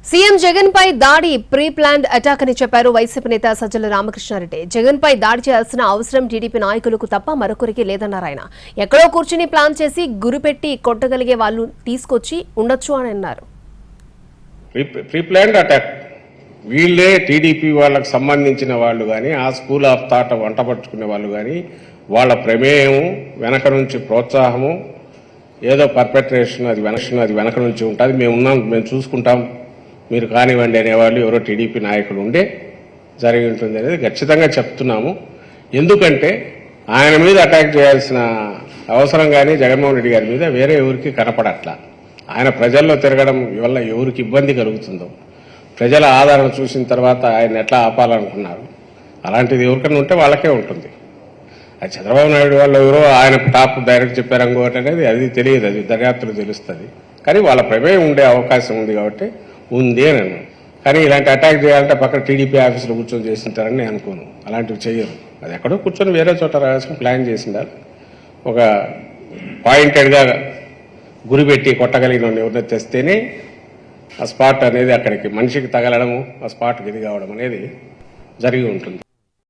CM Jagan పై దాడి pre planned attack అని చెప్పారు వైసీపీ నేత సజ్జల రామకృష్ణారెడ్డి. జగన్ పై దాడి చేయాల్సిన అవసరం టీడీపీ నాయకులకు తప్ప మరొకరికి లేదన్నారు ఆయన. ఎక్కడో కూర్చుని ప్లాన్ చేసి గురిపెట్టి కొట్టగలిగే వాళ్ళు తీసుకొచ్చి ఉండొచ్చు అని అన్నారు. ప్రీ ప్లాన్డ్ అటాక్ వీళ్ళే టీడీపీ వాళ్ళకు సంబంధించిన వాళ్ళు కానీ ఆ స్కూల్ ఆఫ్ థాట్ వంట పట్టుకునే వాళ్ళు కానీ వాళ్ళ ప్రమేయం వెనక నుంచి ప్రోత్సాహము ఏదో పర్పెట్రేషన్ అది వెనక నుంచి ఉంటుంది. మేము చూసుకుంటాం మీరు కానివ్వండి అనేవాళ్ళు ఎవరో టీడీపీ నాయకులు ఉండే జరిగి ఉంటుంది అనేది ఖచ్చితంగా చెప్తున్నాము. ఎందుకంటే ఆయన మీద అటాక్ చేయాల్సిన అవసరం కానీ జగన్మోహన్ రెడ్డి గారి మీద వేరే ఎవరికి కనపడట్లా. ఆయన ప్రజల్లో తిరగడం వల్ల ఎవరికి ఇబ్బంది కలుగుతుందో ప్రజల ఆదరణ చూసిన తర్వాత ఆయన ఎట్లా ఆపాలనుకున్నారు. అలాంటిది ఎవరికైనా ఉంటే వాళ్ళకే ఉంటుంది. అది చంద్రబాబు నాయుడు వాళ్ళు ఎవరో ఆయన టాప్ డైరెక్ట్ చెప్పారు ఇంకోటి అనేది అది తెలియదు, అది దర్యాప్తులు తెలుస్తుంది. కానీ వాళ్ళ ప్రమేయం ఉండే అవకాశం ఉంది కాబట్టి ఉంది అని అన్నాను. కానీ ఇలాంటి అటాక్ చేయాలంటే పక్కన టీడీపీ ఆఫీసులో కూర్చొని చేసింటారని నేను అనుకోను. అలాంటివి చేయరు. అది ఎక్కడో కూర్చొని వేరే చోట రాసుకుని ప్లాన్ చేసిండాలి. ఒక పాయింటెడ్గా గురిపెట్టి కొట్టగలిగిన ఎవరిని తెస్తేనే ఆ స్పాట్ అనేది అక్కడికి మనిషికి తగలడము ఆ స్పాట్కి ఇది కావడం అనేది జరిగి ఉంటుంది.